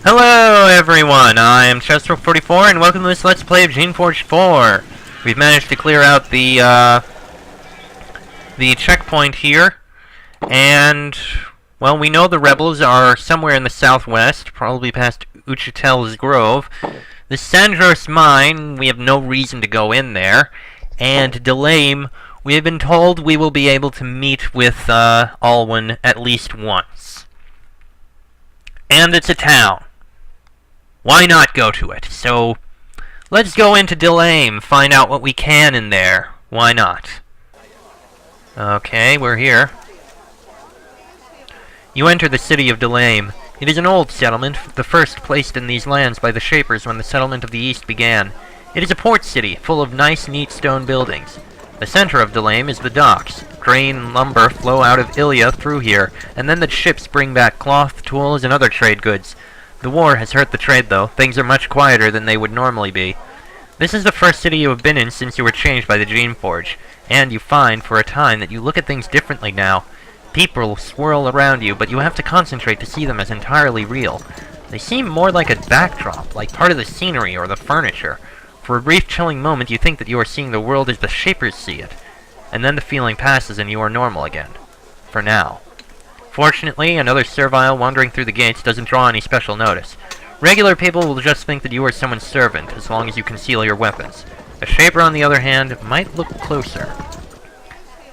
Hello everyone, I am Chester44 and welcome to this Let's Play of Geneforge 4. We've managed to clear out the checkpoint here, and, well, we know the rebels are somewhere in the southwest, probably past Uchitel's Grove. The Sandros Mine, we have no reason to go in there, and Dillame, we have been told we will be able to meet with Alwyn at least once. And it's a town. Why not go to it? So, let's go into Dillame, find out what we can in there. Why not? Okay, we're here. You enter the city of Dillame. It is an old settlement, the first placed in these lands by the Shapers when the settlement of the East began. It is a port city, full of nice, neat stone buildings. The center of Dillame is the docks. Grain and lumber flow out of Ilya through here, and then the ships bring back cloth, tools, and other trade goods. The war has hurt the trade, though. Things are much quieter than they would normally be. This is the first city you have been in since you were changed by the Geneforge, and you find, for a time, that you look at things differently now. People swirl around you, but you have to concentrate to see them as entirely real. They seem more like a backdrop, like part of the scenery or the furniture. For a brief, chilling moment, you think that you are seeing the world as the Shapers see it, and then the feeling passes and you are normal again. For now. Fortunately, another servile wandering through the gates doesn't draw any special notice. Regular people will just think that you are someone's servant, as long as you conceal your weapons. A Shaper, on the other hand, might look closer.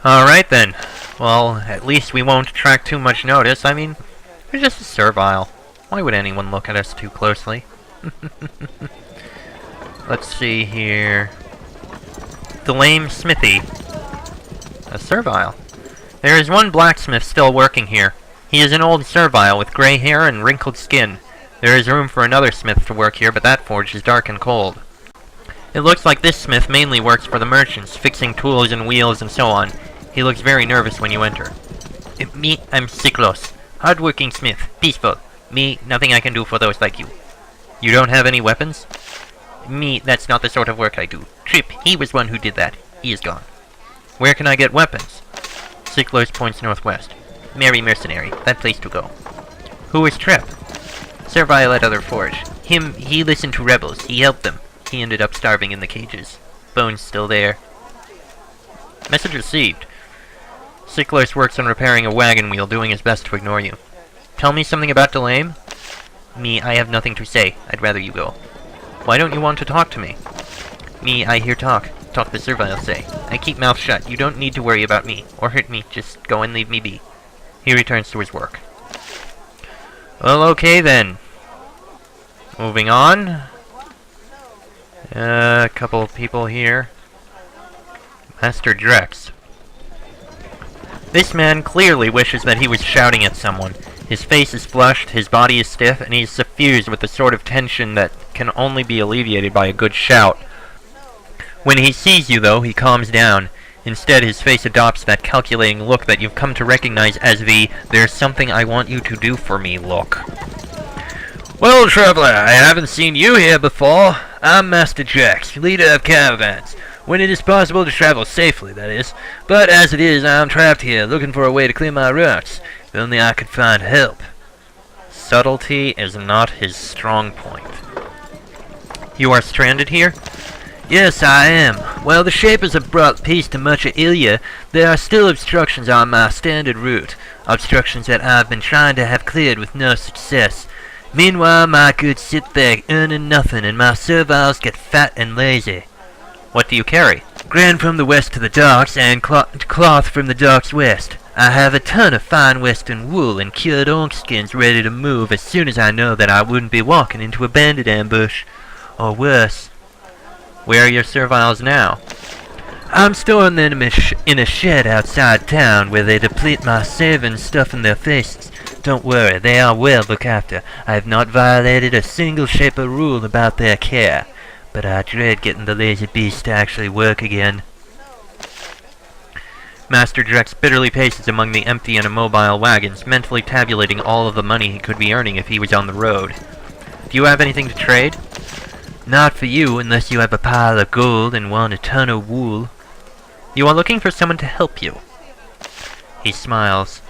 Alright then. Well, at least we won't attract too much notice. I mean, we're just a servile. Why would anyone look at us too closely? Let's see here. Dillame Smithy. A servile. There is one blacksmith still working here. He is an old servile with gray hair and wrinkled skin. There is room for another smith to work here, but that forge is dark and cold. It looks like this smith mainly works for the merchants, fixing tools and wheels and so on. He looks very nervous when you enter. Me, I'm Siklos. Hard-working smith. Peaceful. Me, nothing I can do for those like you. You don't have any weapons? Me, that's not the sort of work I do. Trip, he was one who did that. He is gone. Where can I get weapons? Siklos points northwest. Merry mercenary. That place to go. Who is Trip? Servile at other forge. He listened to rebels. He helped them. He ended up starving in the cages. Bones still there. Message received. Siklos works on repairing a wagon wheel, doing his best to ignore you. Tell me something about Dillame? Me, I have nothing to say. I'd rather you go. Why don't you want to talk to me? Me, I hear talk. Talk the servile say. I keep mouth shut. You don't need to worry about me, or hurt me. Just go and leave me be. He returns to his work. Well, okay then. Moving on. A couple of people here. Master Drex. This man clearly wishes that he was shouting at someone. His face is flushed, his body is stiff, and he is suffused with the sort of tension that can only be alleviated by a good shout. When he sees you, though, he calms down. Instead, his face adopts that calculating look that you've come to recognize as the "there's something I want you to do for me" look. Well, traveler, I haven't seen you here before. I'm Master Jax, leader of caravans. When it is possible to travel safely, that is. But as it is, I'm trapped here, looking for a way to clear my routes. If only I could find help. Subtlety is not his strong point. You are stranded here? Yes, I am. While the Shapers have brought peace to much of Ilya, there are still obstructions on my standard route. Obstructions that I've been trying to have cleared with no success. Meanwhile, my goods sit there earning nothing, and my serviles get fat and lazy. What do you carry? Grain from the west to the docks, and cloth from the docks west. I have a ton of fine western wool and cured ox skins ready to move as soon as I know that I wouldn't be walking into a bandit ambush. Or worse. Where are your serviles now? I'm storing them in a shed outside town where they deplete my savings, stuffing their faces. Don't worry, they are well looked after. I have not violated a single Shaper rule about their care. But I dread getting the lazy beast to actually work again. Master Drex bitterly paces among the empty and immobile wagons, mentally tabulating all of the money he could be earning if he was on the road. Do you have anything to trade? Not for you, unless you have a pile of gold and want a ton of wool. You are looking for someone to help you. He smiles.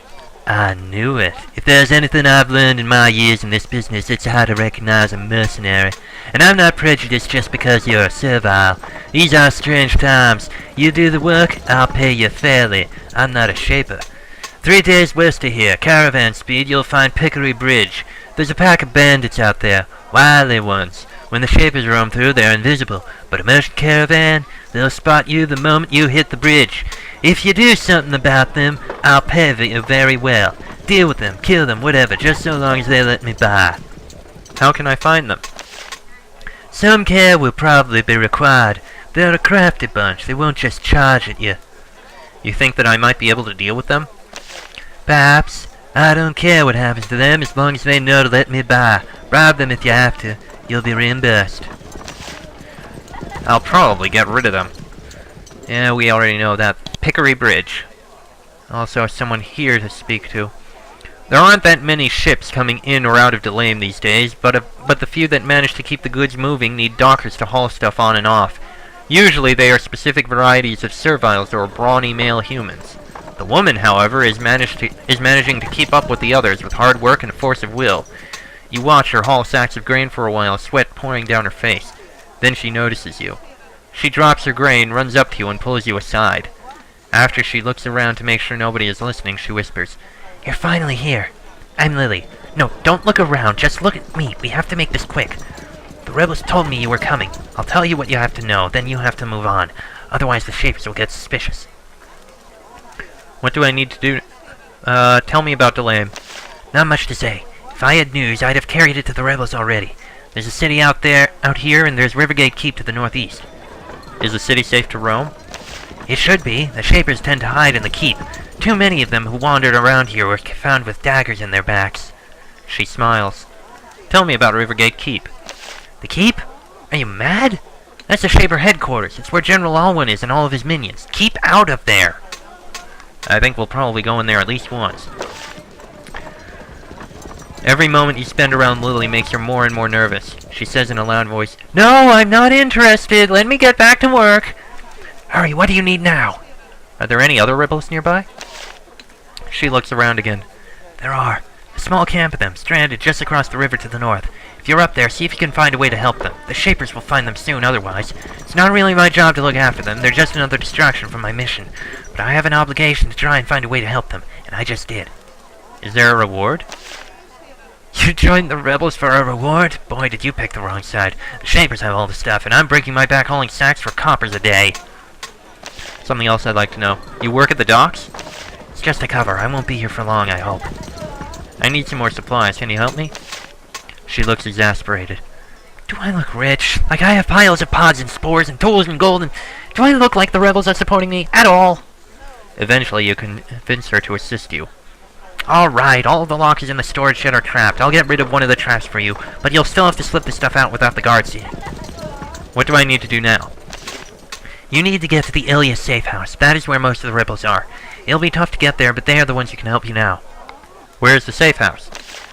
I knew it. If there's anything I've learned in my years in this business, it's how to recognize a mercenary. And I'm not prejudiced just because you're a servile. These are strange times. You do the work, I'll pay you fairly. I'm not a shaper. 3 days west of here, caravan speed, you'll find Pickery Bridge. There's a pack of bandits out there, wily ones. When the shapers roam through, they're invisible. But a merchant caravan, they'll spot you the moment you hit the bridge. If you do something about them, I'll pay you very well. Deal with them, kill them, whatever, just so long as they let me by. How can I find them? Some care will probably be required. They're a crafty bunch. They won't just charge at you. You think that I might be able to deal with them? Perhaps. I don't care what happens to them as long as they know to let me by. Bribe them if you have to. You'll be reimbursed. I'll probably get rid of them. Yeah, we already know that. Pickery Bridge. Also, someone here to speak to. There aren't that many ships coming in or out of Dillame these days, but the few that manage to keep the goods moving need dockers to haul stuff on and off. Usually they are specific varieties of serviles or brawny male humans. The woman, however, is managing to keep up with the others with hard work and a force of will. You watch her haul sacks of grain for a while, sweat pouring down her face. Then she notices you. She drops her grain, runs up to you, and pulls you aside. After she looks around to make sure nobody is listening, she whispers, "You're finally here. I'm Lily. No, don't look around. Just look at me. We have to make this quick. The rebels told me you were coming. I'll tell you what you have to know, then you have to move on. Otherwise the shapers will get suspicious." What do I need to do? Tell me about Dillame. Not much to say. If I had news, I'd have carried it to the rebels already. There's a city out here, and there's Rivergate Keep to the northeast. Is the city safe to roam? It should be. The shapers tend to hide in the keep. Too many of them who wandered around here were found with daggers in their backs. She smiles. Tell me about Rivergate Keep. The keep? Are you mad? That's the shaper headquarters. It's where General Alwyn is and all of his minions. Keep out of there! I think we'll probably go in there at least once. Every moment you spend around Lily makes her more and more nervous. She says in a loud voice, "No, I'm not interested. Let me get back to work." Hurry, what do you need now? Are there any other rebels nearby? She looks around again. There are. A small camp of them, stranded just across the river to the north. If you're up there, see if you can find a way to help them. The shapers will find them soon otherwise. It's not really my job to look after them. They're just another distraction from my mission. But I have an obligation to try and find a way to help them, and I just did. Is there a reward? You joined the rebels for a reward? Boy, did you pick the wrong side. The shapers have all the stuff, and I'm breaking my back hauling sacks for coppers a day. Something else I'd like to know. You work at the docks? It's just a cover. I won't be here for long, I hope. I need some more supplies. Can you help me? She looks exasperated. Do I look rich? Like I have piles of pods and spores and tools and gold and... Do I look like the rebels are supporting me? At all? Eventually you convince her to assist you. Alright, all of the lockers in the storage shed are trapped. I'll get rid of one of the traps for you, but you'll still have to slip the stuff out without the guards seeing. What do I need to do now? You need to get to the Ilya safe house. That is where most of the rebels are. It'll be tough to get there, but they are the ones who can help you now. Where is the safe house?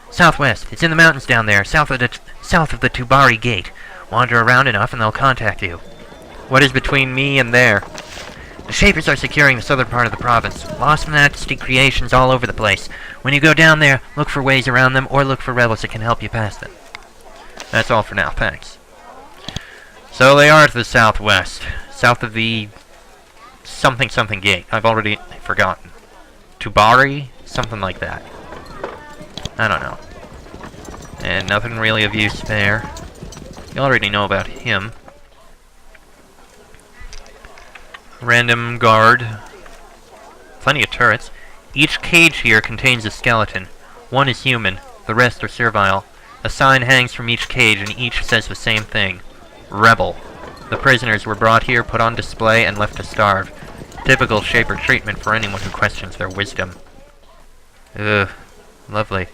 Southwest. It's in the mountains down there, south of the Tubari Gate. Wander around enough and they'll contact you. What is between me and there? The shapers are securing the southern part of the province. Lost monastic creations all over the place. When you go down there, look for ways around them or look for rebels that can help you past them. That's all for now, thanks. So they are to the southwest. South of the... something gate. I've already forgotten. Tubari? Something like that. I don't know. And nothing really of use there. You already know about him. Random guard. Plenty of turrets. Each cage here contains a skeleton. One is human, the rest are servile. A sign hangs from each cage and each says the same thing. Rebel. The prisoners were brought here, put on display, and left to starve. Typical shaper treatment for anyone who questions their wisdom. Ugh. Lovely.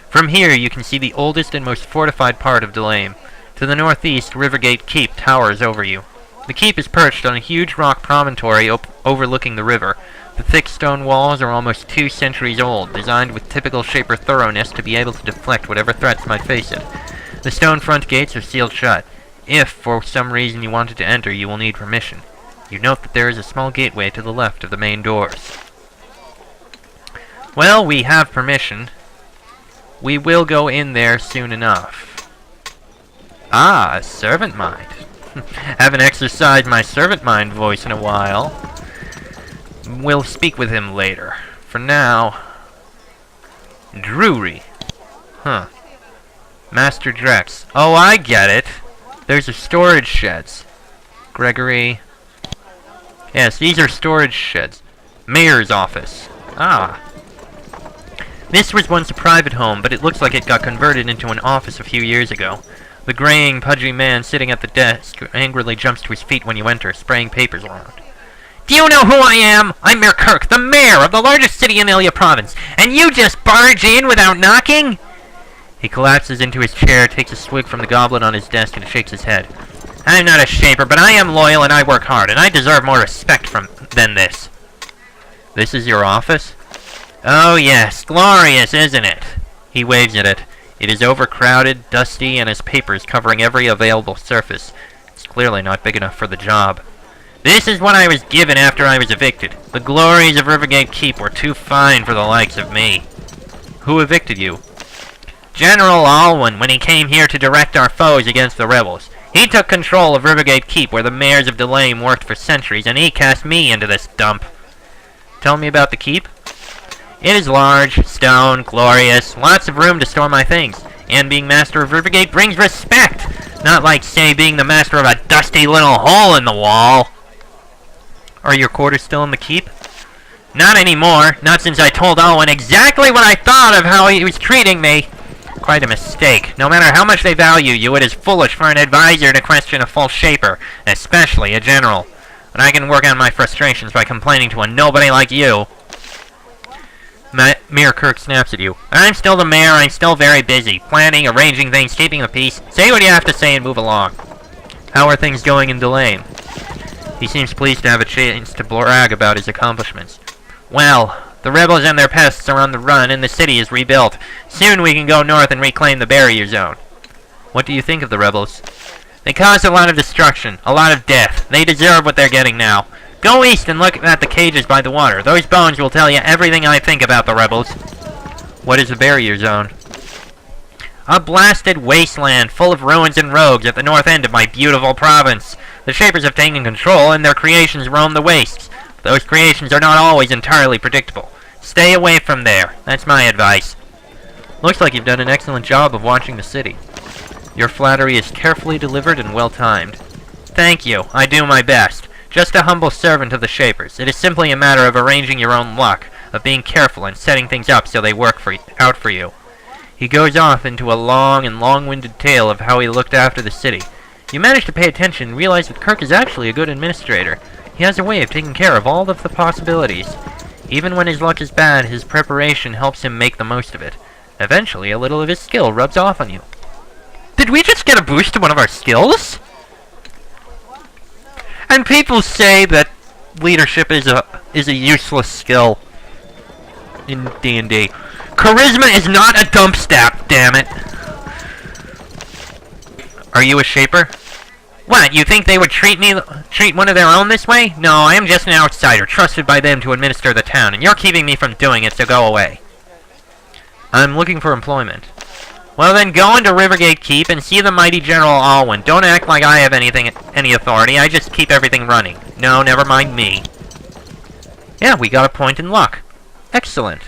From here you can see the oldest and most fortified part of Dillame. To the northeast, Rivergate Keep towers over you. The keep is perched on a huge rock promontory overlooking the river. The thick stone walls are almost 2 centuries old, designed with typical shaper thoroughness to be able to deflect whatever threats might face it. The stone front gates are sealed shut. If, for some reason, you wanted to enter, you will need permission. You note that there is a small gateway to the left of the main doors. Well, we have permission. We will go in there soon enough. Ah, a servant mind. Haven't exercised my servant mind voice in a while. We'll speak with him later. For now... Drury. Huh. Master Drex. Oh, I get it. There's a storage sheds. Gregory. Yes, these are storage sheds. Mayor's office. Ah. This was once a private home, but it looks like it got converted into an office a few years ago. The graying, pudgy man sitting at the desk angrily jumps to his feet when you enter, spraying papers around. Do you know who I am? I'm Mayor Kirk, the mayor of the largest city in Ilya province, and you just barge in without knocking? He collapses into his chair, takes a swig from the goblet on his desk, and shakes his head. I'm not a shaper, but I am loyal and I work hard, and I deserve more respect than this. This is your office? Oh yes, glorious, isn't it? He waves at it. It is overcrowded, dusty, and has papers covering every available surface. It's clearly not big enough for the job. This is what I was given after I was evicted. The glories of Rivergate Keep were too fine for the likes of me. Who evicted you? General Alwyn, when he came here to direct our foes against the rebels. He took control of Rivergate Keep, where the mayors of Dillame worked for centuries, and he cast me into this dump. Tell me about the keep. It is large, stone, glorious, lots of room to store my things. And being master of Rivergate brings respect! Not like, say, being the master of a dusty little hole in the wall. Are your quarters still in the keep? Not anymore. Not since I told Owen exactly what I thought of how he was treating me. Quite a mistake. No matter how much they value you, it is foolish for an advisor to question a full shaper, especially a general. But I can work on my frustrations by complaining to a nobody like you. Mayor Kirk snaps at you. I'm still the mayor, I'm still very busy. Planning, arranging things, keeping the peace. Say what you have to say and move along. How are things going in Dillame? He seems pleased to have a chance to brag about his accomplishments. Well, the rebels and their pests are on the run, and the city is rebuilt. Soon we can go north and reclaim the barrier zone. What do you think of the rebels? They caused a lot of destruction, a lot of death. They deserve what they're getting now. Go east and look at the cages by the water. Those bones will tell you everything I think about the rebels. What is the barrier zone? A blasted wasteland full of ruins and rogues at the north end of my beautiful province. The Shapers have taken control, and their creations roam the wastes. Those creations are not always entirely predictable. Stay away from there. That's my advice. Looks like you've done an excellent job of watching the city. Your flattery is carefully delivered and well-timed. Thank you. I do my best. Just a humble servant of the Shapers. It is simply a matter of arranging your own luck, of being careful and setting things up so they work out for you. He goes off into a long and long-winded tale of how he looked after the city. You manage to pay attention and realize that Kirk is actually a good administrator. He has a way of taking care of all of the possibilities. Even when his luck is bad, his preparation helps him make the most of it. Eventually, a little of his skill rubs off on you. Did we just get a boost to one of our skills? And people say that leadership is a useless skill in D&D. Charisma is not a dump stat, damn it. Are you a shaper? What, you think they would treat one of their own this way? No, I am just an outsider, trusted by them to administer the town, and you're keeping me from doing it, so go away. I'm looking for employment. Well then, go into Rivergate Keep and see the mighty General Alwyn. Don't act like I have any authority, I just keep everything running. No, never mind me. Yeah, we got a point in luck. Excellent.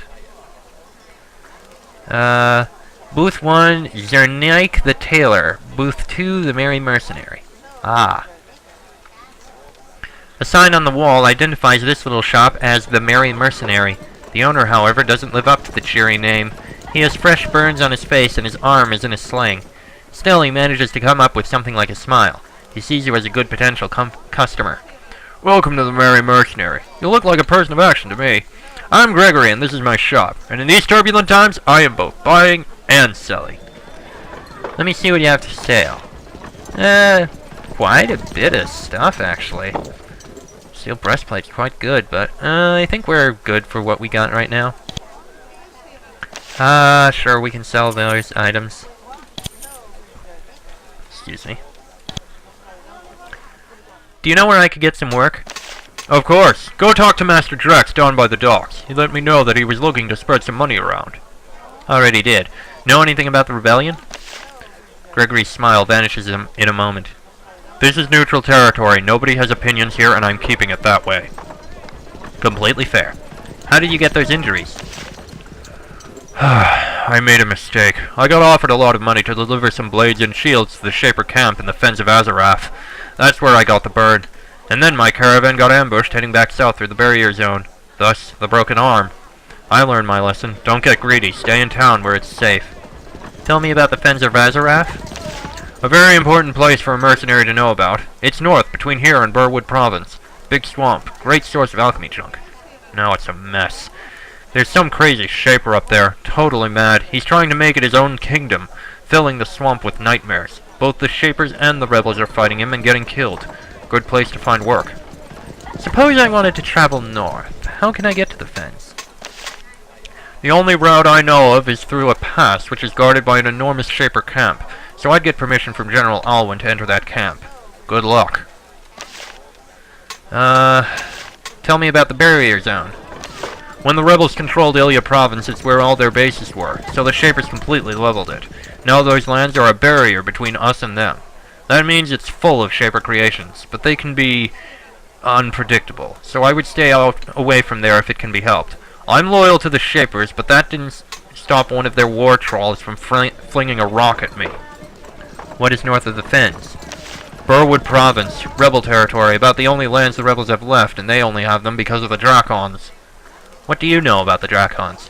Booth 1, Zernaik the Tailor. Booth 2, the Merry Mercenary. Ah. A sign on the wall identifies this little shop as the Merry Mercenary. The owner, however, doesn't live up to the cheery name. He has fresh burns on his face and his arm is in a sling. Still, he manages to come up with something like a smile. He sees you as a good potential customer. Welcome to the Merry Mercenary. You look like a person of action to me. I'm Gregory, and this is my shop. And in these turbulent times, I am both buying and selling. Let me see what you have to sell. Quite a bit of stuff, actually. Steel breastplate's quite good, but I think we're good for what we got right now. Sure, we can sell those items. Excuse me. Do you know where I could get some work? Of course. Go talk to Master Drex down by the docks. He let me know that he was looking to spread some money around. Already did. Know anything about the rebellion? Gregory's smile vanishes in a moment. This is neutral territory. Nobody has opinions here, and I'm keeping it that way. Completely fair. How did you get those injuries? I made a mistake. I got offered a lot of money to deliver some blades and shields to the Shaper camp in the Fens of Azarath. That's where I got the burn. And then my caravan got ambushed heading back south through the barrier zone. Thus, the broken arm. I learned my lesson. Don't get greedy. Stay in town where it's safe. Tell me about the Fens of Azarath. A very important place for a mercenary to know about. It's north, between here and Burwood Province. Big swamp. Great source of alchemy junk. Now it's a mess. There's some crazy Shaper up there. Totally mad. He's trying to make it his own kingdom, filling the swamp with nightmares. Both the Shapers and the rebels are fighting him and getting killed. Good place to find work. Suppose I wanted to travel north. How can I get to the Fens? The only route I know of is through a pass, which is guarded by an enormous Shaper camp. So I'd get permission from General Alwyn to enter that camp. Good luck. Tell me about the barrier zone. When the rebels controlled Ilya province, it's where all their bases were, so the Shapers completely leveled it. Now those lands are a barrier between us and them. That means it's full of Shaper creations, but they can be unpredictable, so I would stay away from there if it can be helped. I'm loyal to the Shapers, but that didn't stop one of their war trolls from flinging a rock at me. What is north of the Fens? Burwood Province, rebel territory, about the only lands the rebels have left, and they only have them because of the Drakons. What do you know about the Drakons?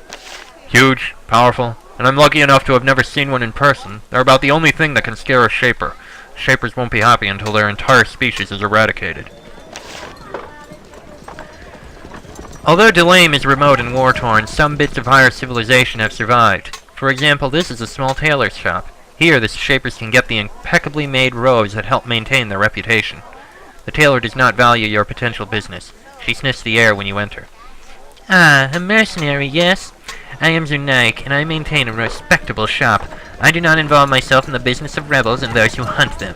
Huge, powerful, and I'm lucky enough to have never seen one in person. They're about the only thing that can scare a Shaper. Shapers won't be happy until their entire species is eradicated. Although Dillame is remote and war-torn, some bits of higher civilization have survived. For example, this is a small tailor's shop. Here, the Shapers can get the impeccably made robes that help maintain their reputation. The tailor does not value your potential business. She sniffs the air when you enter. Ah, a mercenary, yes? I am Zernaik, and I maintain a respectable shop. I do not involve myself in the business of rebels and those who hunt them.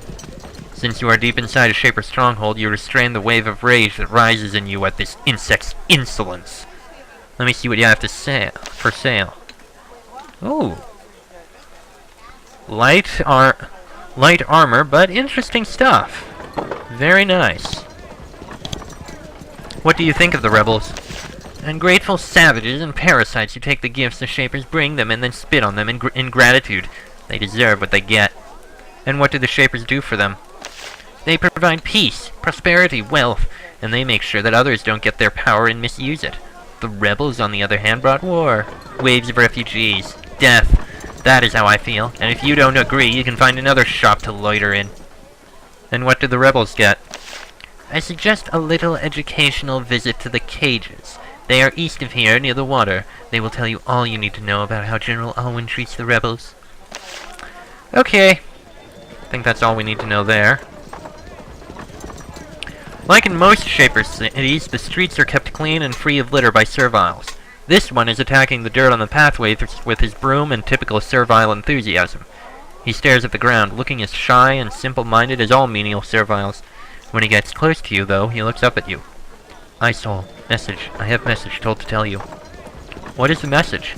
Since you are deep inside a Shaper stronghold, you restrain the wave of rage that rises in you at this insect's insolence. Let me see what you have to say for sale. Ooh. Light armor, but interesting stuff. Very nice. What do you think of the rebels? Ungrateful savages and parasites who take the gifts the Shapers bring them and then spit on them in gratitude. They deserve what they get. And what do the Shapers do for them? They provide peace, prosperity, wealth, and they make sure that others don't get their power and misuse it. The rebels, on the other hand, brought war, waves of refugees, death. That is how I feel, and if you don't agree, you can find another shop to loiter in. And what do the rebels get? I suggest a little educational visit to the cages. They are east of here, near the water. They will tell you all you need to know about how General Alwyn treats the rebels. Okay. I think that's all we need to know there. Like in most Shaper cities, the streets are kept clean and free of litter by serviles. This one is attacking the dirt on the pathway with his broom and typical servile enthusiasm. He stares at the ground, looking as shy and simple-minded as all menial serviles. When he gets close to you, though, he looks up at you. I Soul. Message. I have message told to tell you. What is the message?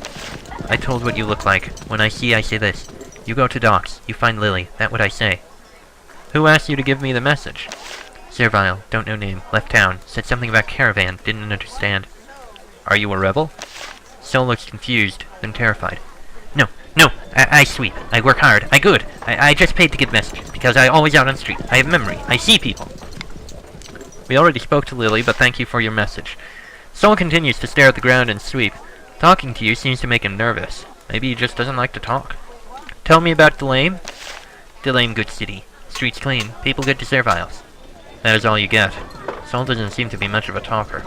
I told what you look like. When I say this. You go to docks. You find Lily. That what I say. Who asked you to give me the message? Servile. Don't know name. Left town. Said something about caravan. Didn't understand. Are you a rebel? Soul looks confused, then terrified. No. I sweep. I work hard. I good. I just paid to give message, because I always out on street. I have memory. I see people. We already spoke to Lily, but thank you for your message. Soul continues to stare at the ground and sweep. Talking to you seems to make him nervous. Maybe he just doesn't like to talk. Tell me about Dillame. Dillame good city. Streets clean. People good to serviles. That is all you get. Soul doesn't seem to be much of a talker.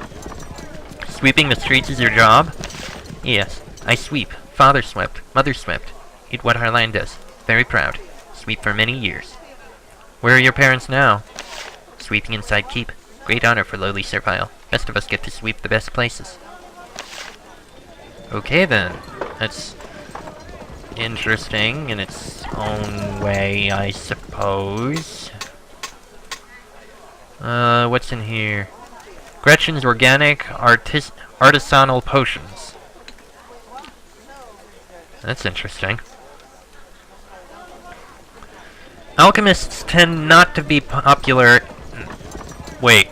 Sweeping the streets is your job? Yes. I sweep. Father swept. Mother swept. Eat what our land does. Very proud. Sweep for many years. Where are your parents now? Sweeping inside keep. Great honor for lowly servile. Best of us get to sweep the best places. Okay then. That's interesting in its own way, I suppose. What's in here? Gretchen's organic artisanal potions. That's interesting. Alchemists tend not to be popular... Wait.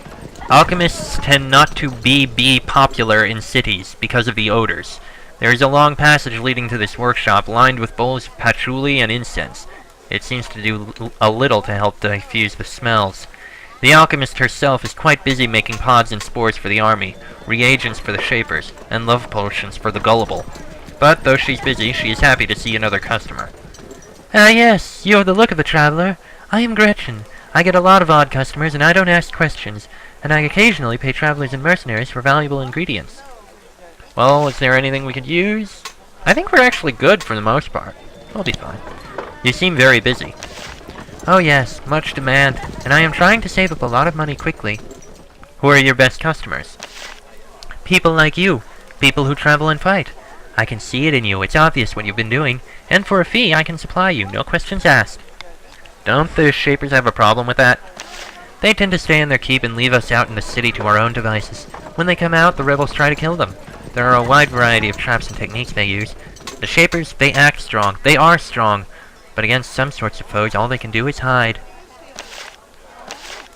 Alchemists tend not to be popular in cities because of the odors. There is a long passage leading to this workshop lined with bowls of patchouli and incense. It seems to do a little to help diffuse the smells. The alchemist herself is quite busy making pods and spores for the army, reagents for the shapers, and love potions for the gullible. But though she's busy, she is happy to see another customer. Ah yes, you have the look of a traveler. I am Gretchen. I get a lot of odd customers and I don't ask questions, and I occasionally pay travelers and mercenaries for valuable ingredients. Well, is there anything we could use? I think we're actually good for the most part. We'll be fine. You seem very busy. Oh yes, much demand, and I am trying to save up a lot of money quickly. Who are your best customers? People like you. People who travel and fight. I can see it in you, it's obvious what you've been doing, and for a fee I can supply you, no questions asked. Don't the Shapers have a problem with that? They tend to stay in their keep and leave us out in the city to our own devices. When they come out, the rebels try to kill them. There are a wide variety of traps and techniques they use. The Shapers, they act strong. They are strong. But against some sorts of foes, all they can do is hide.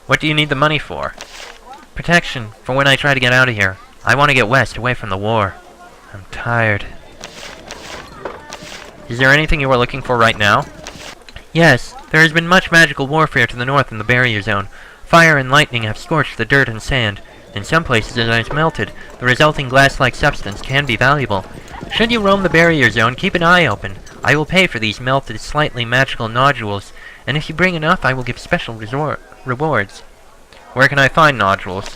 What do you need the money for? Protection, for when I try to get out of here. I want to get west, away from the war. I'm tired. Is there anything you are looking for right now? Yes, there has been much magical warfare to the north in the barrier zone. Fire and lightning have scorched the dirt and sand. In some places it has melted. The resulting glass-like substance can be valuable. Should you roam the barrier zone, keep an eye open. I will pay for these melted, slightly magical nodules, and if you bring enough, I will give special rewards. Where can I find nodules?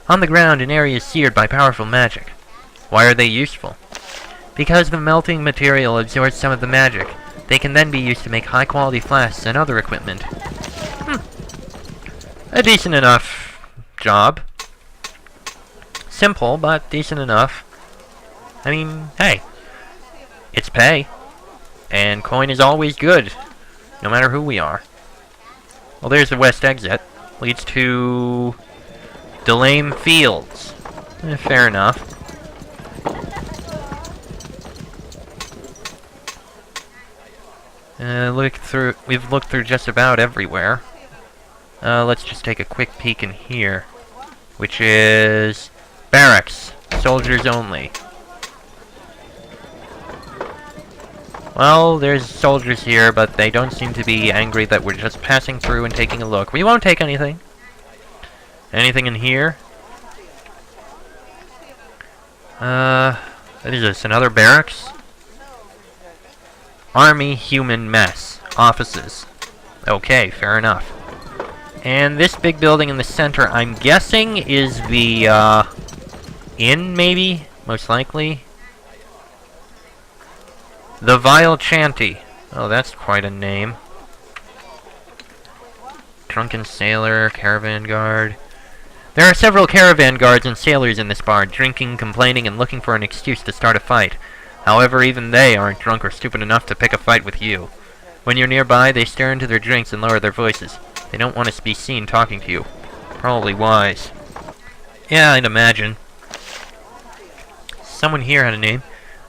On the ground in areas seared by powerful magic. Why are they useful? Because the melting material absorbs some of the magic. They can then be used to make high-quality flasks and other equipment. A decent enough job. Simple, but decent enough. I mean, hey. It's pay. And coin is always good, no matter who we are. Well, there's the west exit. Leads to... Dillame Fields. Fair enough. We've looked through just about everywhere. Let's just take a quick peek in here. Which is... Barracks. Soldiers only. Well, there's soldiers here, but they don't seem to be angry that we're just passing through and taking a look. We won't take anything. Anything in here? What is this? Another barracks? Army Human Mess. Offices. Okay, fair enough. And this big building in the center, I'm guessing, is the, inn, maybe? Most likely. The Vile Chanty. Oh, that's quite a name. Drunken Sailor, Caravan Guard. There are several caravan guards and sailors in this bar, drinking, complaining, and looking for an excuse to start a fight. However, even they aren't drunk or stupid enough to pick a fight with you. When you're nearby, they stare into their drinks and lower their voices. They don't want to be seen talking to you. Probably wise. Yeah, I'd imagine. Someone here had a name.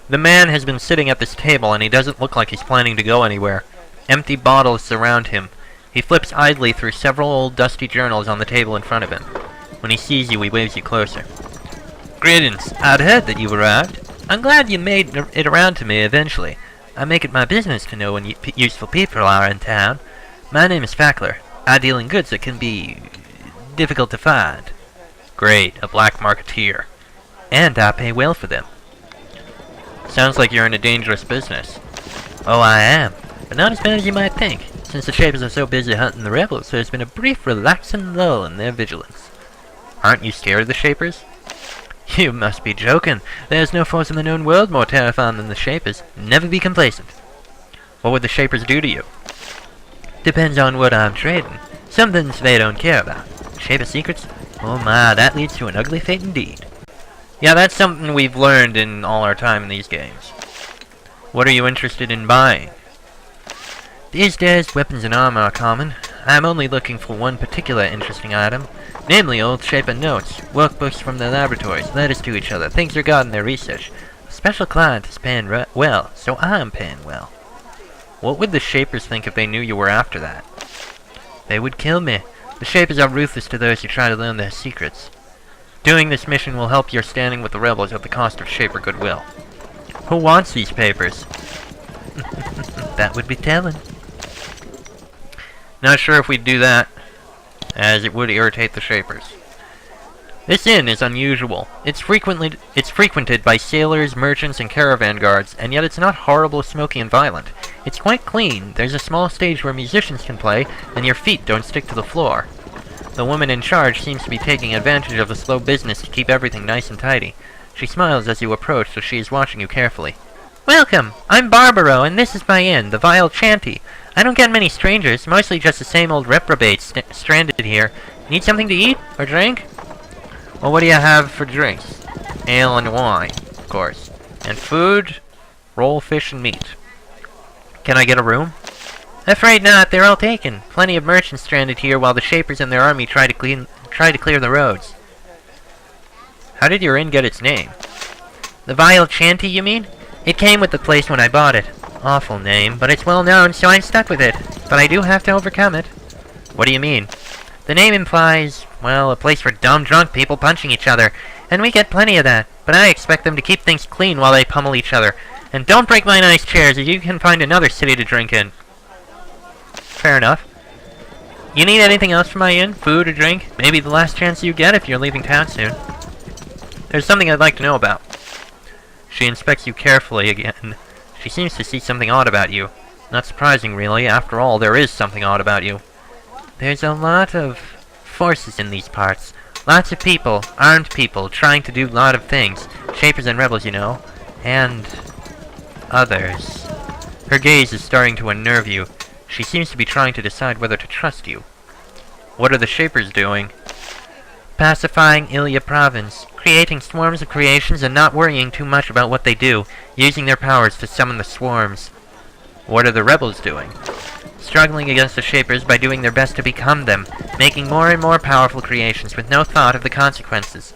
The man has been sitting at this table, and he doesn't look like he's planning to go anywhere. Empty bottles surround him. He flips idly through several old dusty journals on the table in front of him. When he sees you, he waves you closer. Greetings. I'd heard that you arrived. I'm glad you made it around to me eventually. I make it my business to know when useful people are in town. My name is Fackler. I deal in goods that can be difficult to find. Great, a black marketeer. And I pay well for them. Sounds like you're in a dangerous business. Oh, I am. But not as bad as you might think. Since the Shapers are so busy hunting the rebels, there's been a brief relaxing lull in their vigilance. Aren't you scared of the Shapers? You must be joking. There's no force in the known world more terrifying than the Shapers. Never be complacent. What would the Shapers do to you? Depends on what I'm trading. Some things they don't care about. Shaper secrets? Oh my, that leads to an ugly fate indeed. Yeah, that's something we've learned in all our time in these games. What are you interested in buying? These days, weapons and armor are common. I'm only looking for one particular interesting item, namely old Shaper notes, workbooks from their laboratories, letters to each other, things regarding their research. A special client is paying well, so I'm paying well. What would the Shapers think if they knew you were after that? They would kill me. The Shapers are ruthless to those who try to learn their secrets. Doing this mission will help your standing with the rebels at the cost of Shaper goodwill. Who wants these papers? That would be telling. Not sure if we'd do that, as it would irritate the Shapers. This inn is unusual. It's frequented by sailors, merchants, and caravan guards, and yet it's not horrible, smoky, and violent. It's quite clean. There's a small stage where musicians can play, and your feet don't stick to the floor. The woman in charge seems to be taking advantage of the slow business to keep everything nice and tidy. She smiles as you approach, so she is watching you carefully. Welcome! I'm Barbaro, and this is my inn, the Vile Chanty. I don't get many strangers, mostly just the same old reprobates stranded here. Need something to eat? Or drink? Well, what do you have for drinks? Ale and wine, of course. And food? Roll, fish, and meat. Can I get a room? Afraid not, they're all taken. Plenty of merchants stranded here while the Shapers and their army try to clear the roads. How did your inn get its name? The Vile Chanty, you mean? It came with the place when I bought it. Awful name, but it's well known, so I'm stuck with it. But I do have to overcome it. What do you mean? The name implies, well, a place for dumb drunk people punching each other, and we get plenty of that. But I expect them to keep things clean while they pummel each other. And don't break my nice chairs, or you can find another city to drink in. Fair enough. You need anything else from my inn? Food or drink? Maybe the last chance you get if you're leaving town soon. There's something I'd like to know about. She inspects you carefully again. She seems to see something odd about you. Not surprising, really. After all, there is something odd about you. There's a lot of forces in these parts. Lots of people, armed people, trying to do a lot of things. Shapers and rebels, you know. And others. Her gaze is starting to unnerve you. She seems to be trying to decide whether to trust you. What are the Shapers doing? Pacifying Ilya province. Creating swarms of creations and not worrying too much about what they do. Using their powers to summon the swarms. What are the rebels doing? Struggling against the Shapers by doing their best to become them. Making more and more powerful creations with no thought of the consequences.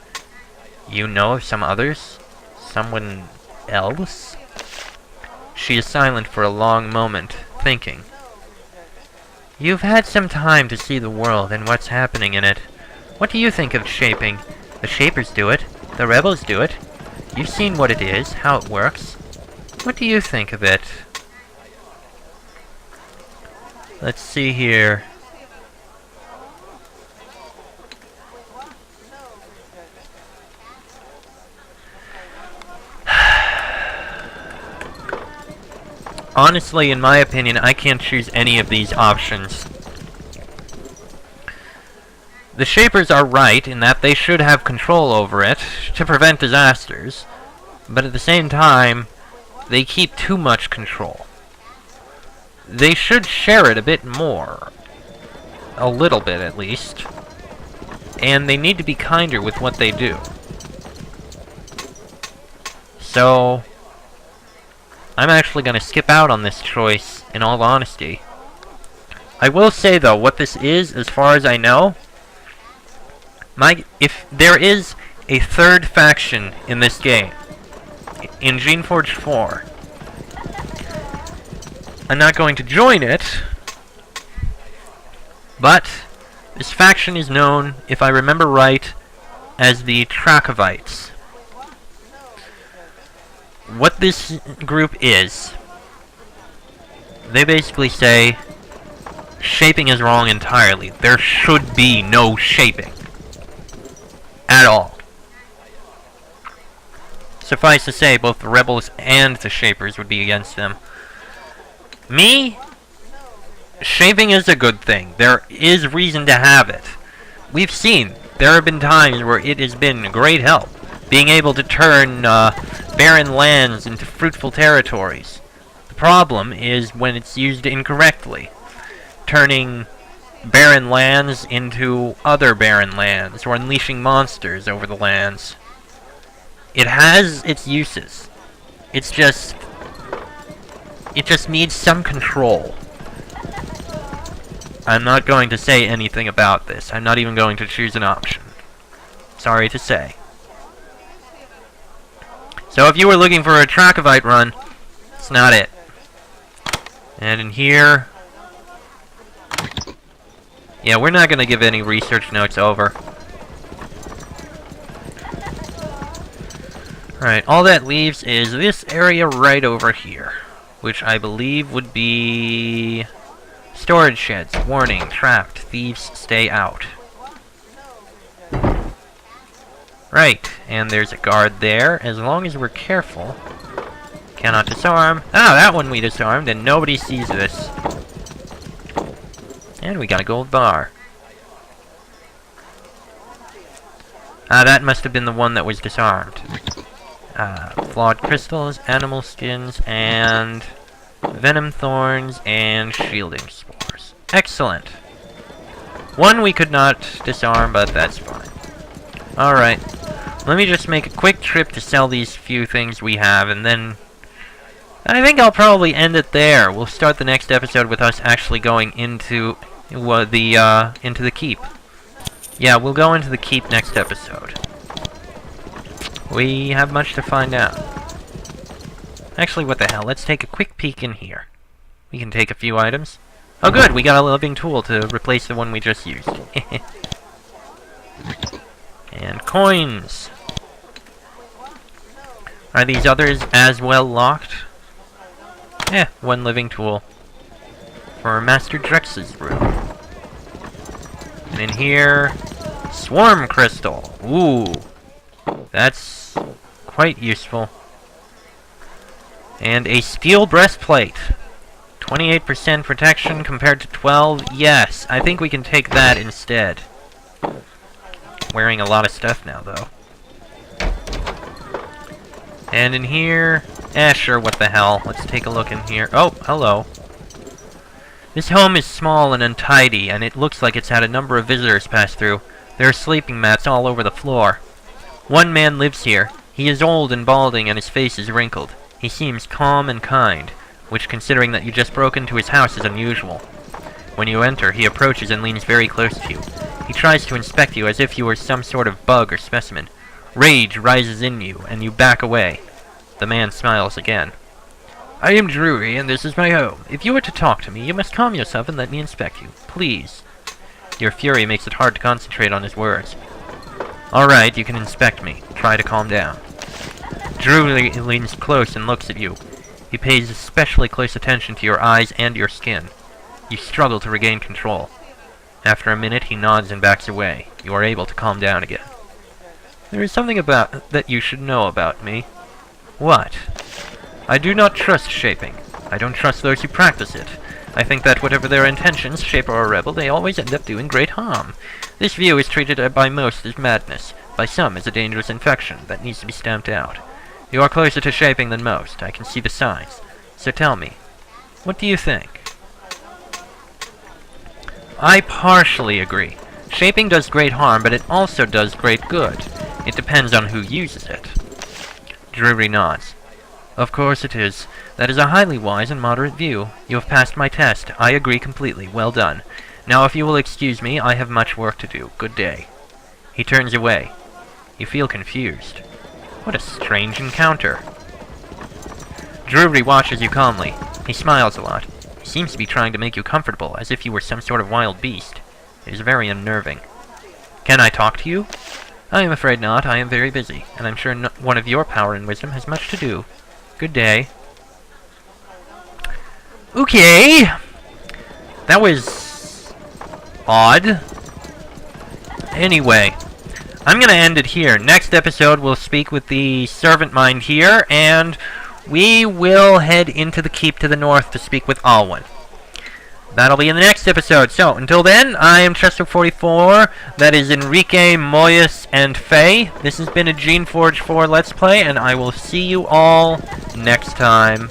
You know of some others? Someone else? She is silent for a long moment, thinking. You've had some time to see the world and what's happening in it. What do you think of shaping? The Shapers do it. The rebels do it. You've seen what it is, how it works. What do you think of it? Let's see here. Honestly, in my opinion, I can't choose any of these options. The Shapers are right in that they should have control over it to prevent disasters, but at the same time, they keep too much control. They should share it a bit more. A little bit, at least. And they need to be kinder with what they do. So, I'm actually going to skip out on this choice, in all honesty. I will say, though, what this is, as far as I know, if there is a third faction in this game, in Geneforge 4, I'm not going to join it, but this faction is known, if I remember right, as the Trachovites. What this group is, they basically say, shaping is wrong entirely. There should be no shaping. At all. Suffice to say, both the rebels and the Shapers would be against them. Me? Shaping is a good thing. There is reason to have it. We've seen, there have been times where it has been great help. Being able to turn barren lands into fruitful territories. The problem is when it's used incorrectly. Turning barren lands into other barren lands, or unleashing monsters over the lands. It has its uses. It just needs some control. I'm not going to say anything about this. I'm not even going to choose an option. Sorry to say. So if you were looking for a Trachovite run, it's not it. And in here... Yeah, we're not going to give any research notes over. Alright, all that leaves is this area right over here, which I believe would be... storage sheds. Warning, trapped. Thieves, stay out. Right, and there's a guard there. As long as we're careful. Cannot disarm. Ah, that one we disarmed, and nobody sees this. And we got a gold bar. Ah, that must have been the one that was disarmed. Flawed crystals, animal skins, and venom thorns, and shielding spores. Excellent. One we could not disarm, but that's fine. Alright. Let me just make a quick trip to sell these few things we have, and then... I think I'll probably end it there. We'll start the next episode with us actually going into the keep. Yeah, we'll go into the keep next episode. We have much to find out. Actually, what the hell? Let's take a quick peek in here. We can take a few items. Oh good, we got a living tool to replace the one we just used. And coins! Are these others as well locked? One living tool. For Master Drex's room. And in here... Swarm Crystal! Ooh! That's quite useful. And a steel breastplate. 28% protection compared to 12. Yes, I think we can take that instead. Wearing a lot of stuff now, though. And in here... sure, what the hell. Let's take a look in here. Oh, hello. This home is small and untidy, and it looks like it's had a number of visitors pass through. There are sleeping mats all over the floor. One man lives here. He is old and balding, and his face is wrinkled. He seems calm and kind, which, considering that you just broke into his house, is unusual. When you enter, he approaches and leans very close to you. He tries to inspect you as if you were some sort of bug or specimen. Rage rises in you, and you back away. The man smiles again. I am Drury, and this is my home. If you were to talk to me, you must calm yourself and let me inspect you. Please. Your fury makes it hard to concentrate on his words. Alright, you can inspect me. Try to calm down. Drury leans close and looks at you. He pays especially close attention to your eyes and your skin. You struggle to regain control. After a minute, he nods and backs away. You are able to calm down again. There is something about that you should know about me. What? I do not trust shaping. I don't trust those who practice it. I think that whatever their intentions, shaper or rebel, they always end up doing great harm. This view is treated by most as madness, by some as a dangerous infection that needs to be stamped out. You are closer to shaping than most. I can see the signs. So tell me, what do you think? I partially agree. Shaping does great harm, but it also does great good. It depends on who uses it. Drury nods. Of course it is. That is a highly wise and moderate view. You have passed my test. I agree completely. Well done. Now if you will excuse me, I have much work to do. Good day. He turns away. You feel confused. What a strange encounter. Drury watches you calmly. He smiles a lot. He seems to be trying to make you comfortable, as if you were some sort of wild beast. It is very unnerving. Can I talk to you? I am afraid not. I am very busy, and I'm sure one of your power and wisdom has much to do. Good day. Okay. That was... odd. Anyway, I'm gonna end it here. Next episode, we'll speak with the servant mind here, and we will head into the keep to the north to speak with Alwyn. That'll be in the next episode. So, until then, I am Chester44. That is Enrique, Moyes, and Faye. This has been a Geneforge 4 Let's Play, and I will see you all next time.